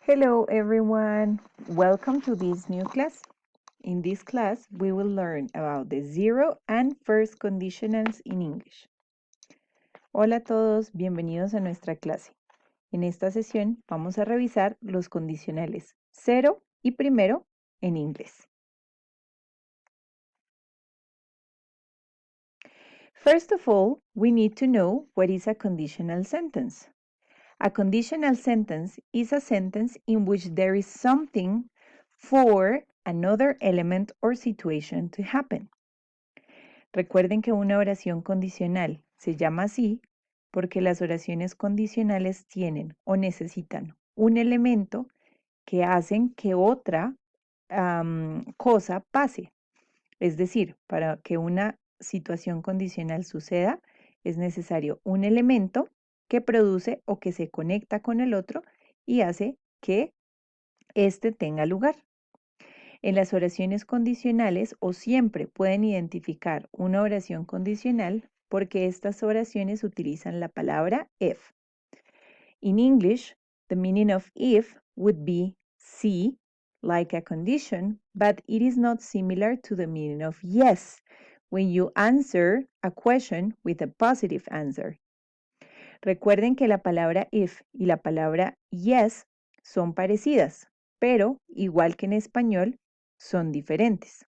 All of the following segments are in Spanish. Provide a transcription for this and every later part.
Hello everyone, welcome to this new class. In this class, we will learn about the zero and first conditionals in English. Hola a todos, bienvenidos a nuestra clase. En esta sesión vamos a revisar los condicionales cero y primero en inglés. First of all, we need to know what is a conditional sentence. A conditional sentence is a sentence in which there is something for another element or situation to happen. Recuerden que una oración condicional se llama así porque las oraciones condicionales tienen o necesitan un elemento que hacen que otra cosa pase. Es decir, para que una situación condicional suceda, es necesario un elemento que produce o que se conecta con el otro y hace que éste tenga lugar. En las oraciones condicionales o siempre pueden identificar una oración condicional porque estas oraciones utilizan la palabra if. In English, the meaning of if would be sí, like a condition, but it is not similar to the meaning of yes, when you answer a question with a positive answer. Recuerden que la palabra if y la palabra yes son parecidas, pero igual que en español, son diferentes.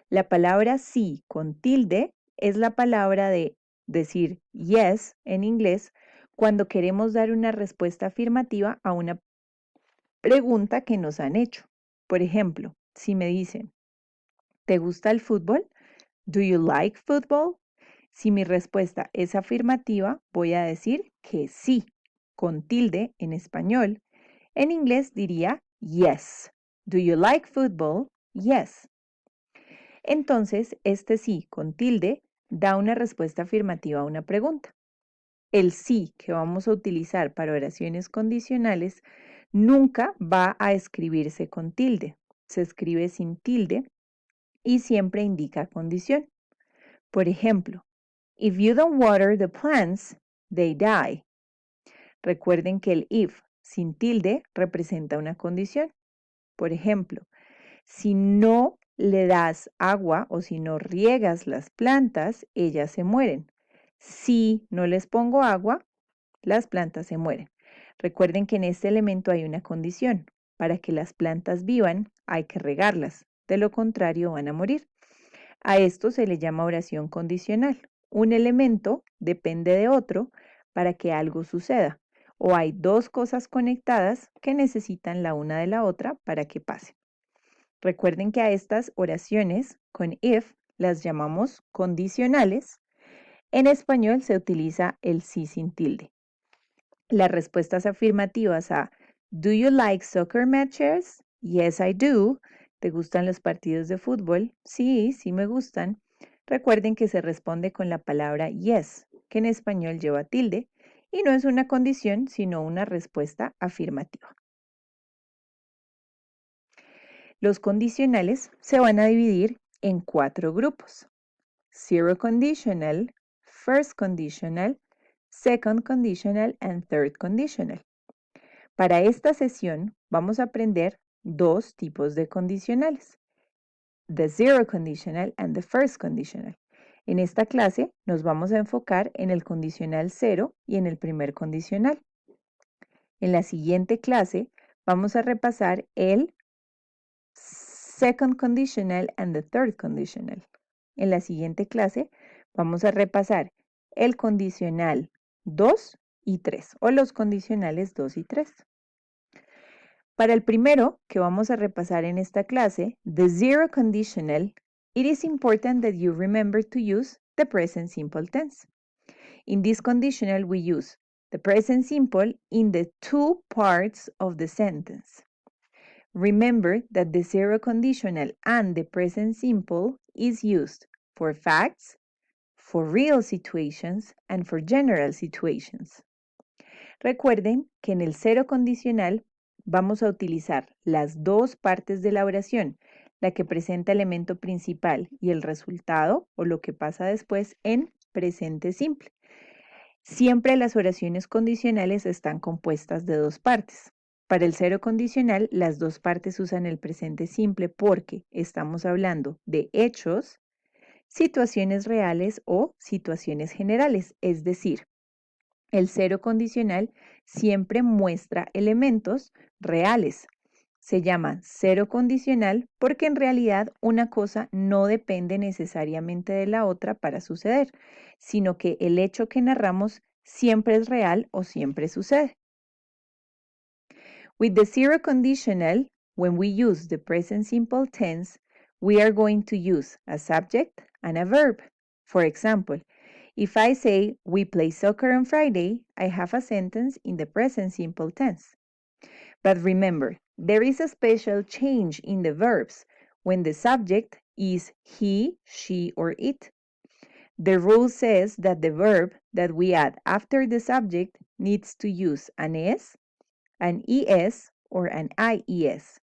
La palabra sí con tilde es la palabra de decir yes en inglés cuando queremos dar una respuesta afirmativa a una pregunta que nos han hecho. Por ejemplo, si me dicen, ¿te gusta el fútbol? Do you like football? Si mi respuesta es afirmativa, voy a decir que sí, con tilde en español. En inglés diría yes. Do you like football? Yes. Entonces, este sí con tilde da una respuesta afirmativa a una pregunta. El sí que vamos a utilizar para oraciones condicionales nunca va a escribirse con tilde. Se escribe sin tilde y siempre indica condición. Por ejemplo, if you don't water the plants, they die. Recuerden que el if sin tilde representa una condición. Por ejemplo, si no le das agua o si no riegas las plantas, ellas se mueren. Si no les pongo agua, las plantas se mueren. Recuerden que en este elemento hay una condición. Para que las plantas vivan, hay que regarlas. De lo contrario, van a morir. A esto se le llama oración condicional. Un elemento depende de otro para que algo suceda. O hay dos cosas conectadas que necesitan la una de la otra para que pase. Recuerden que a estas oraciones con if las llamamos condicionales. En español se utiliza el sí sin tilde. Las respuestas afirmativas a Do you like soccer matches? Yes, I do. ¿Te gustan los partidos de fútbol? Sí, sí me gustan. Recuerden que se responde con la palabra yes, que en español lleva tilde, y no es una condición, sino una respuesta afirmativa. Los condicionales se van a dividir en 4 grupos: zero conditional, first conditional, second conditional, and third conditional. Para esta sesión vamos a aprender 2 tipos de condicionales: the zero conditional and the first conditional. En esta clase nos vamos a enfocar en el condicional 0 y en el primer condicional. En la siguiente clase vamos a repasar el second conditional and the third conditional. En la siguiente clase vamos a repasar el condicional 2 y 3 o los condicionales 2 y 3. Para el primero que vamos a repasar en esta clase, the zero conditional, it is important that you remember to use the present simple tense. In this conditional, we use the present simple in the 2 parts of the sentence. Remember that the zero conditional and the present simple is used for facts, for real situations, and for general situations. Recuerden que en el cero condicional vamos a utilizar las 2 partes de la oración, la que presenta el elemento principal y el resultado o lo que pasa después en presente simple. Siempre las oraciones condicionales están compuestas de 2 partes. Para el cero condicional, las dos partes usan el presente simple porque estamos hablando de hechos, situaciones reales o situaciones generales. Es decir, el cero condicional siempre muestra elementos reales. Se llama cero condicional porque en realidad una cosa no depende necesariamente de la otra para suceder, sino que el hecho que narramos siempre es real o siempre sucede. With the zero conditional, when we use the present simple tense, we are going to use a subject and a verb. For example, if I say, we play soccer on Friday, I have a sentence in the present simple tense. But remember, there is a special change in the verbs when the subject is he, she, or it. The rule says that the verb that we add after the subject needs to use an S, an ES, or an IES.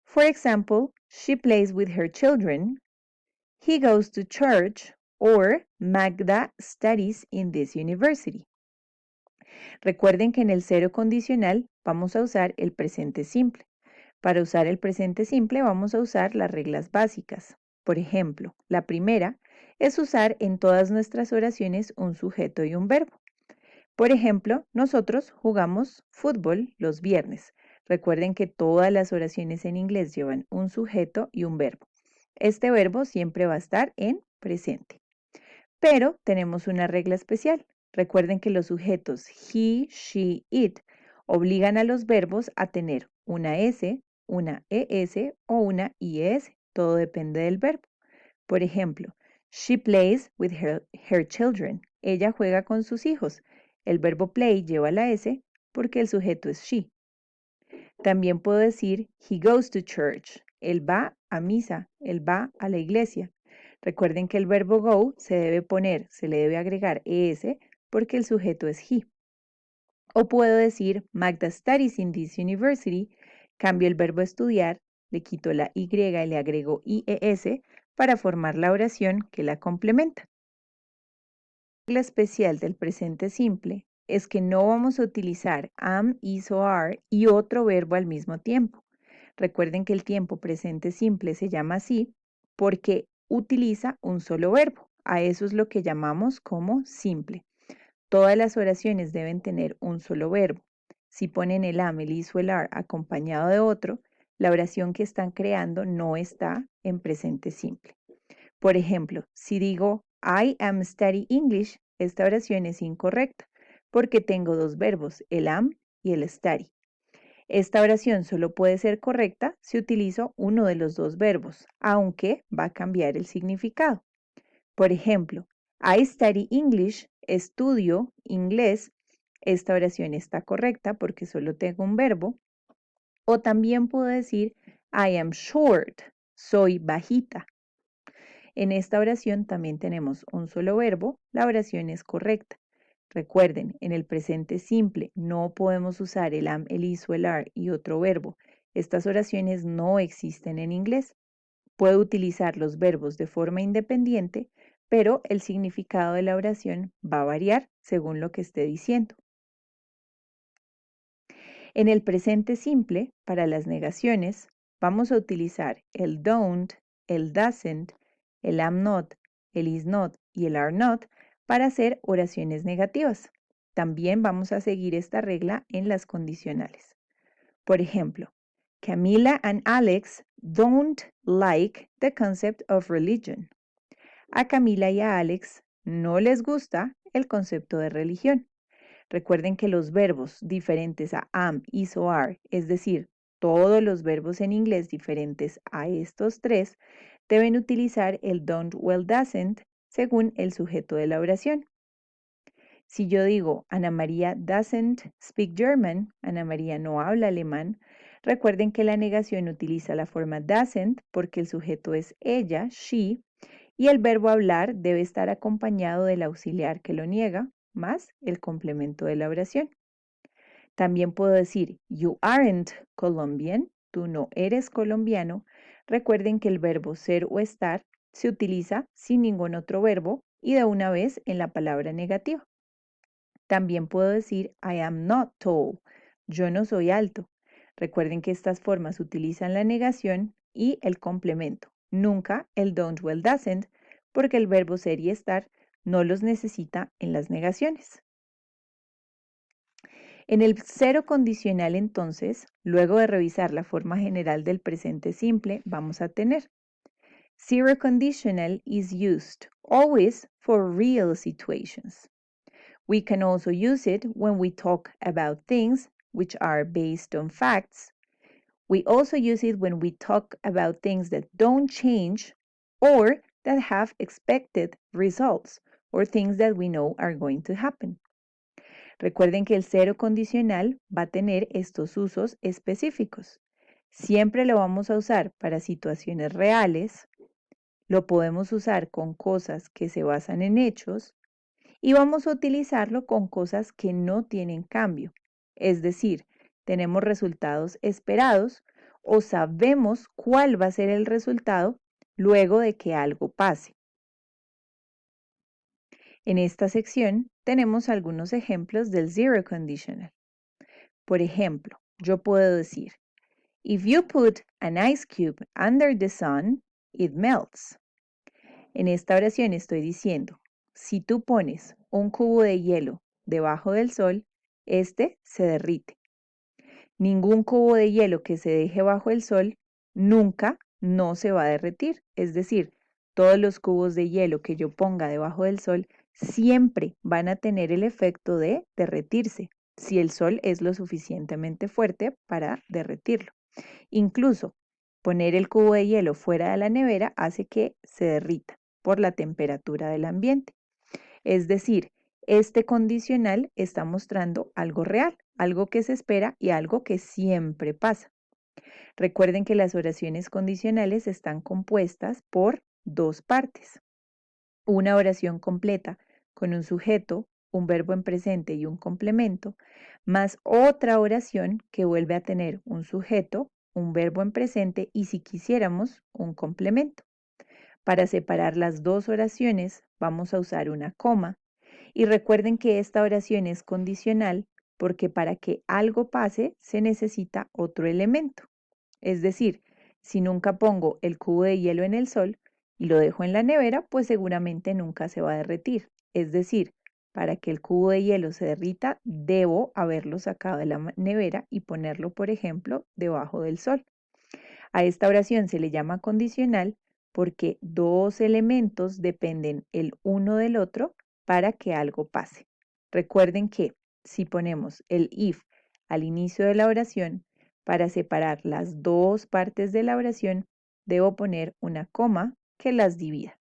For example, she plays with her children, he goes to church, or Magda studies in this university. Recuerden que en el cero condicional vamos a usar el presente simple. Para usar el presente simple vamos a usar las reglas básicas. Por ejemplo, la primera es usar en todas nuestras oraciones un sujeto y un verbo. Por ejemplo, nosotros jugamos fútbol los viernes. Recuerden que todas las oraciones en inglés llevan un sujeto y un verbo. Este verbo siempre va a estar en presente. Pero tenemos una regla especial. Recuerden que los sujetos he, she, it obligan a los verbos a tener una S, una ES o una IS. Todo depende del verbo. Por ejemplo, she plays with her children. Ella juega con sus hijos. El verbo play lleva la S porque el sujeto es she. También puedo decir he goes to church. Él va a misa, él va a la iglesia. Recuerden que el verbo go se le debe agregar ES porque el sujeto es he. O puedo decir Magda studies in this university, cambio el verbo estudiar, le quito la Y y le agrego IES para formar la oración que la complementa. La regla especial del presente simple es que no vamos a utilizar am, is o are y otro verbo al mismo tiempo. Recuerden que el tiempo presente simple se llama así porque utiliza un solo verbo. A eso es lo que llamamos como simple. Todas las oraciones deben tener un solo verbo. Si ponen el am, el is o el are acompañado de otro, la oración que están creando no está en presente simple. Por ejemplo, si digo I am studying English, esta oración es incorrecta porque tengo dos verbos, el am y el study. Esta oración solo puede ser correcta si utilizo uno de los dos verbos, aunque va a cambiar el significado. Por ejemplo, I study English, estudio inglés. Esta oración está correcta porque solo tengo un verbo. O también puedo decir I am short, soy bajita. En esta oración también tenemos un solo verbo, la oración es correcta. Recuerden, en el presente simple no podemos usar el am, el is o el are y otro verbo. Estas oraciones no existen en inglés. Puedo utilizar los verbos de forma independiente, pero el significado de la oración va a variar según lo que esté diciendo. En el presente simple, para las negaciones, vamos a utilizar el don't, el doesn't, el am not, el is not y el are not para hacer oraciones negativas. También vamos a seguir esta regla en las condicionales. Por ejemplo, Camila and Alex don't like the concept of religion. A Camila y a Alex no les gusta el concepto de religión. Recuerden que los verbos diferentes a am, is o are, es decir, todos los verbos en inglés diferentes a estos tres, deben utilizar el don't o el doesn't según el sujeto de la oración. Si yo digo Ana María doesn't speak German, Ana María no habla alemán, recuerden que la negación utiliza la forma doesn't porque el sujeto es ella, she, y el verbo hablar debe estar acompañado del auxiliar que lo niega, más el complemento de la oración. También puedo decir, you aren't Colombian, tú no eres colombiano. Recuerden que el verbo ser o estar se utiliza sin ningún otro verbo y de una vez en la palabra negativa. También puedo decir, I am not tall, yo no soy alto. Recuerden que estas formas utilizan la negación y el complemento, nunca el don't, well, doesn't, porque el verbo ser y estar no los necesita en las negaciones. En el cero condicional, entonces, luego de revisar la forma general del presente simple, vamos a tener zero conditional is used always for real situations. We can also use it when we talk about things which are based on facts. We also use it when we talk about things that don't change or that have expected results or things that we know are going to happen. Recuerden que el cero condicional va a tener estos usos específicos. Siempre lo vamos a usar para situaciones reales, lo podemos usar con cosas que se basan en hechos y vamos a utilizarlo con cosas que no tienen cambio. Es decir, tenemos resultados esperados o sabemos cuál va a ser el resultado luego de que algo pase. En esta sección tenemos algunos ejemplos del zero conditional. Por ejemplo, yo puedo decir, if you put an ice cube under the sun, it melts. En esta oración estoy diciendo, si tú pones un cubo de hielo debajo del sol, este se derrite. Ningún cubo de hielo que se deje bajo el sol nunca no se va a derretir. Es decir, todos los cubos de hielo que yo ponga debajo del sol siempre van a tener el efecto de derretirse, si el sol es lo suficientemente fuerte para derretirlo. Incluso poner el cubo de hielo fuera de la nevera hace que se derrita por la temperatura del ambiente. Es decir, este condicional está mostrando algo real, algo que se espera y algo que siempre pasa. Recuerden que las oraciones condicionales están compuestas por dos partes. Una oración completa con un sujeto, un verbo en presente y un complemento, más otra oración que vuelve a tener un sujeto, un verbo en presente y, si quisiéramos, un complemento. Para separar las dos oraciones vamos a usar una coma y recuerden que esta oración es condicional porque para que algo pase se necesita otro elemento. Es decir, si nunca pongo el cubo de hielo en el sol y lo dejo en la nevera, pues seguramente nunca se va a derretir. Es decir, para que el cubo de hielo se derrita, debo haberlo sacado de la nevera y ponerlo, por ejemplo, debajo del sol. A esta oración se le llama condicional porque dos elementos dependen el uno del otro para que algo pase. Recuerden que si ponemos el if al inicio de la oración, para separar las dos partes de la oración, debo poner una coma que las divida.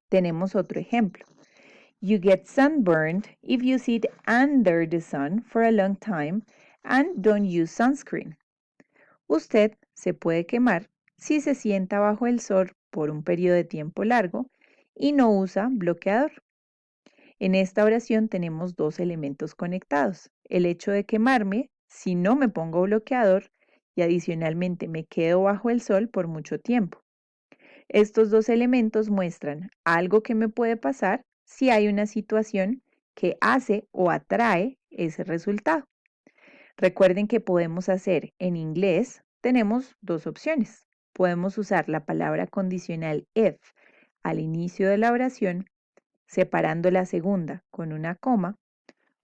Tenemos otro ejemplo. You get sunburned if you sit under the sun for a long time and don't use sunscreen. Usted se puede quemar si se sienta bajo el sol por un periodo de tiempo largo y no usa bloqueador. En esta oración tenemos dos elementos conectados. El hecho de quemarme si no me pongo bloqueador y adicionalmente me quedo bajo el sol por mucho tiempo. Estos dos elementos muestran algo que me puede pasar si hay una situación que hace o atrae ese resultado. Recuerden que podemos hacer en inglés, tenemos dos opciones. Podemos usar la palabra condicional if al inicio de la oración, separando la segunda con una coma,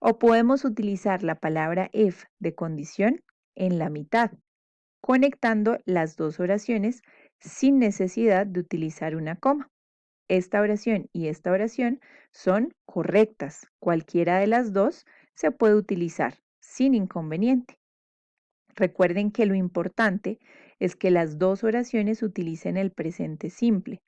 o podemos utilizar la palabra if de condición en la mitad, conectando las dos oraciones sin necesidad de utilizar una coma. Esta oración y esta oración son correctas. Cualquiera de las dos se puede utilizar sin inconveniente. Recuerden que lo importante es que las dos oraciones utilicen el presente simple.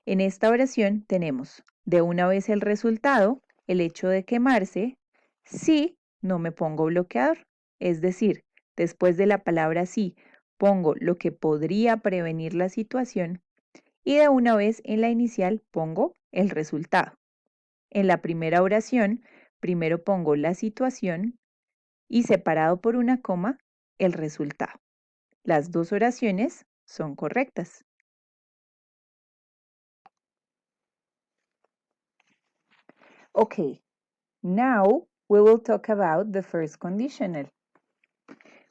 En esta oración tenemos de una vez el resultado, el hecho de quemarse, si no me pongo bloqueador. Es decir, después de la palabra sí, pongo lo que podría prevenir la situación y de una vez en la inicial pongo el resultado. En la primera oración, primero pongo la situación y separado por una coma, el resultado. Las dos oraciones son correctas. Okay, now we will talk about the first conditional.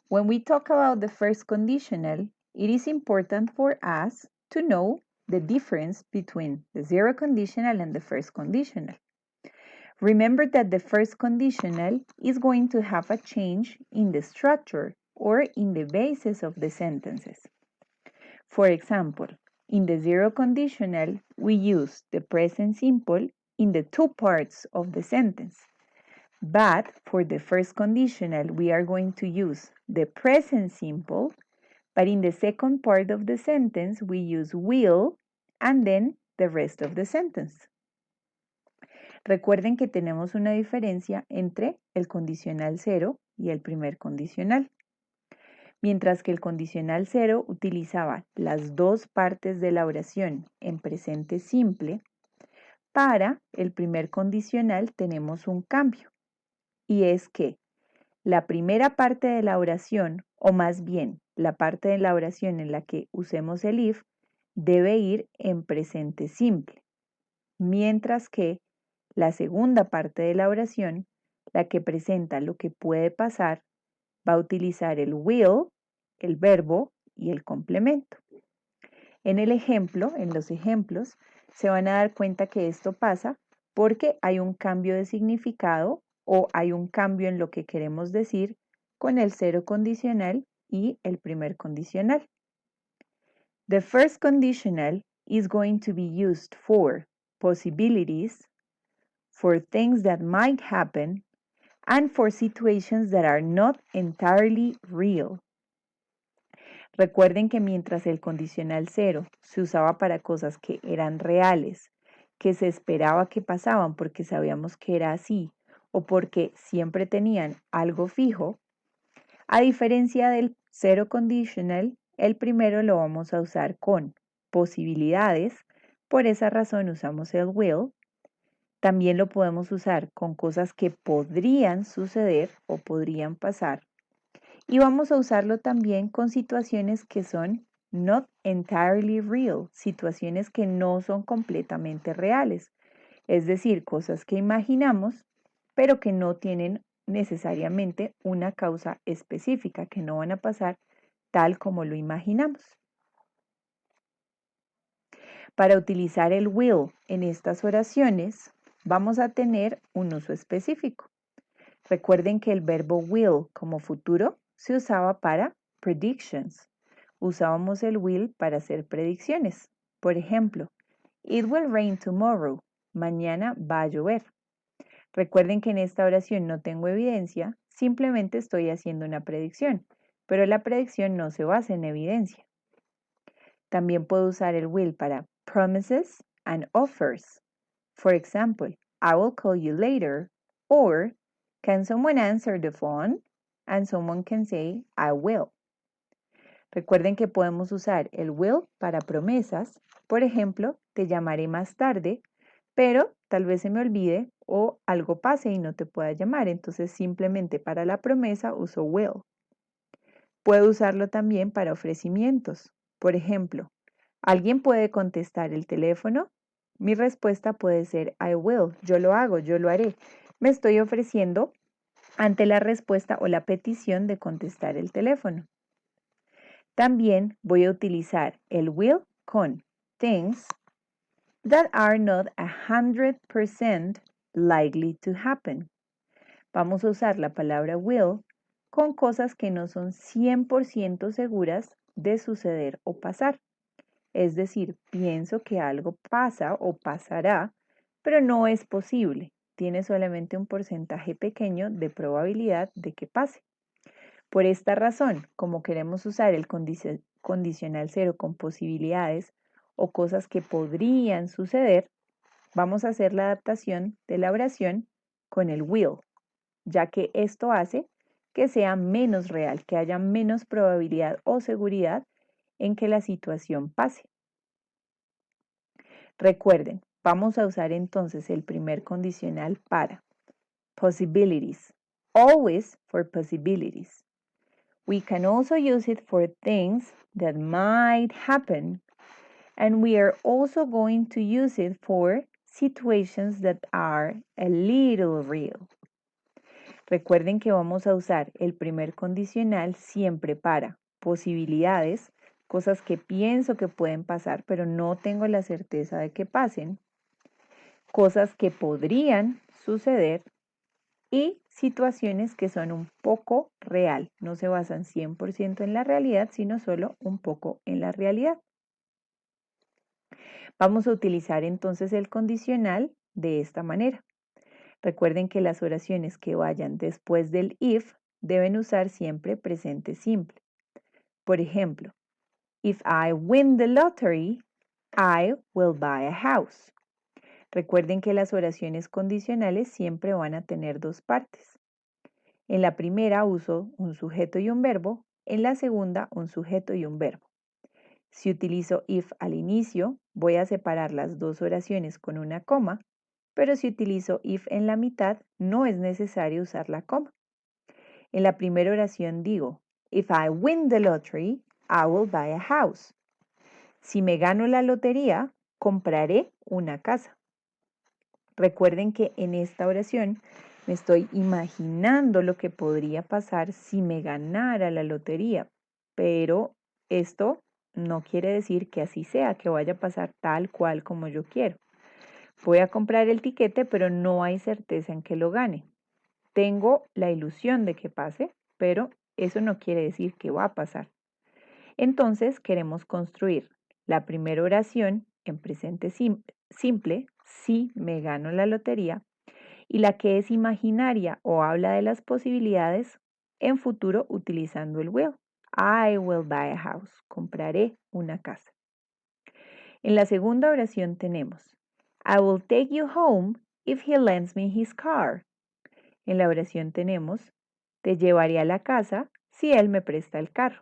When we talk about the first conditional, it is important for us to know the difference between the zero conditional and the first conditional. Remember that the first conditional is going to have a change in the structure or in the basis of the sentences. For example, in the zero conditional, we use the present simple in the two parts of the sentence. But for the first conditional, we are going to use the present simple, but in the second part of the sentence, we use will and then the rest of the sentence. Recuerden que tenemos una diferencia entre el condicional cero y el primer condicional. Mientras que el condicional cero utilizaba las dos partes de la oración en presente simple, para el primer condicional tenemos un cambio. Y es que la primera parte de la oración, o más bien la parte de la oración en la que usemos el if, debe ir en presente simple. Mientras que la segunda parte de la oración, la que presenta lo que puede pasar, va a utilizar el will, el verbo y el complemento. En el ejemplo, en los ejemplos, se van a dar cuenta que esto pasa porque hay un cambio de significado o hay un cambio en lo que queremos decir con el cero condicional y el primer condicional. The first conditional is going to be used for possibilities, for things that might happen, and for situations that are not entirely real. Recuerden que mientras el condicional cero se usaba para cosas que eran reales, que se esperaba que pasaban porque sabíamos que era así o porque siempre tenían algo fijo, a diferencia del cero conditional, el primero lo vamos a usar con posibilidades, por esa razón usamos el will. También lo podemos usar con cosas que podrían suceder o podrían pasar. Y vamos a usarlo también con situaciones que son not entirely real, situaciones que no son completamente reales. Es decir, cosas que imaginamos, pero que no tienen necesariamente una causa específica, que no van a pasar tal como lo imaginamos. Para utilizar el will en estas oraciones, vamos a tener un uso específico. Recuerden que el verbo will como futuro se usaba para predictions. Usábamos el will para hacer predicciones. Por ejemplo, it will rain tomorrow. Mañana va a llover. Recuerden que en esta oración no tengo evidencia, simplemente estoy haciendo una predicción, pero la predicción no se basa en evidencia. También puedo usar el will para promises and offers. For example, I will call you later, or can someone answer the phone? And someone can say, I will. Recuerden que podemos usar el will para promesas. Por ejemplo, te llamaré más tarde, pero tal vez se me olvide o algo pase y no te pueda llamar. Entonces simplemente para la promesa uso will. Puedo usarlo también para ofrecimientos. Por ejemplo, ¿alguien puede contestar el teléfono? Mi respuesta puede ser I will. Yo lo hago, yo lo haré. Me estoy ofreciendo ante la respuesta o la petición de contestar el teléfono. También voy a utilizar el will con things that are not 100% likely to happen. Vamos a usar la palabra will con cosas que no son 100% seguras de suceder o pasar. Es decir, pienso que algo pasa o pasará, pero no es posible. Tiene solamente un porcentaje pequeño de probabilidad de que pase. Por esta razón, como queremos usar el condicional cero con posibilidades o cosas que podrían suceder, vamos a hacer la adaptación de la oración con el will, ya que esto hace que sea menos real, que haya menos probabilidad o seguridad en que la situación pase. Recuerden, vamos a usar entonces el primer condicional para possibilities, always for possibilities. We can also use it for things that might happen, and we are also going to use it for situations that are a little real. Recuerden que vamos a usar el primer condicional siempre para posibilidades, cosas que pienso que pueden pasar, pero no tengo la certeza de que pasen, cosas que podrían suceder y situaciones que son un poco real. No se basan 100% en la realidad, sino solo un poco en la realidad. Vamos a utilizar entonces el condicional de esta manera. Recuerden que las oraciones que vayan después del if deben usar siempre presente simple. Por ejemplo, if I win the lottery, I will buy a house. Recuerden que las oraciones condicionales siempre van a tener dos partes. En la primera uso un sujeto y un verbo, en la segunda un sujeto y un verbo. Si utilizo if al inicio, voy a separar las dos oraciones con una coma, pero si utilizo if en la mitad, no es necesario usar la coma. En la primera oración digo, if I win the lottery, I will buy a house. Si me gano la lotería, compraré una casa. Recuerden que en esta oración me estoy imaginando lo que podría pasar si me ganara la lotería, pero esto no quiere decir que así sea, que vaya a pasar tal cual como yo quiero. Voy a comprar el tiquete, pero no hay certeza en que lo gane. Tengo la ilusión de que pase, pero eso no quiere decir que va a pasar. Entonces queremos construir la primera oración en presente simple, si me gano la lotería, y la que es imaginaria o habla de las posibilidades en futuro utilizando el will. I will buy a house. Compraré una casa. En la segunda oración tenemos I will take you home if he lends me his car. En la oración tenemos te llevaré a la casa si él me presta el carro.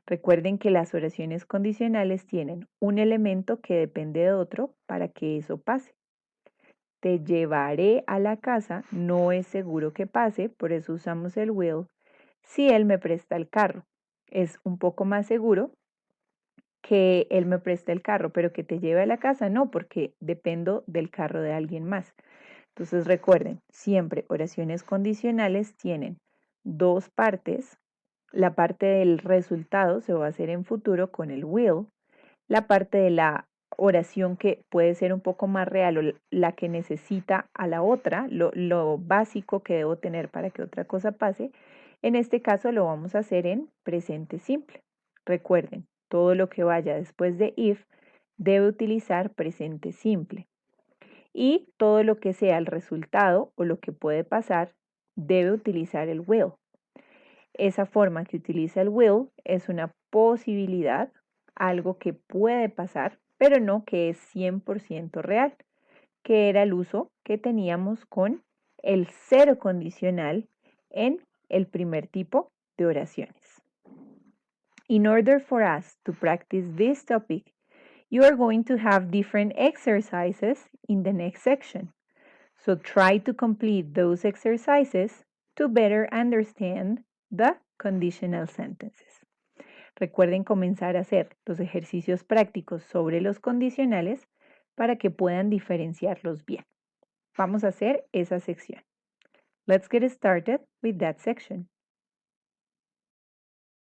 Recuerden que las oraciones condicionales tienen un elemento que depende de otro para que eso pase. Te llevaré a la casa no es seguro que pase, por eso usamos el will. Si él me presta el carro, es un poco más seguro que él me preste el carro, pero que te lleve a la casa no, porque dependo del carro de alguien más. Entonces recuerden, siempre oraciones condicionales tienen dos partes. La parte del resultado se va a hacer en futuro con el will. La parte de la oración que puede ser un poco más real o la que necesita a la otra, lo básico que debo tener para que otra cosa pase, en este caso lo vamos a hacer en presente simple. Recuerden, todo lo que vaya después de if debe utilizar presente simple. Y todo lo que sea el resultado o lo que puede pasar debe utilizar el will. Esa forma que utiliza el will es una posibilidad, algo que puede pasar, pero no que es 100% real, que era el uso que teníamos con el cero condicional en el primer tipo de oraciones. In order for us to practice this topic, you are going to have different exercises in the next section. So try to complete those exercises to better understand the conditional sentences. Recuerden comenzar a hacer los ejercicios prácticos sobre los condicionales para que puedan diferenciarlos bien. Vamos a hacer esa sección. Let's get started with that section.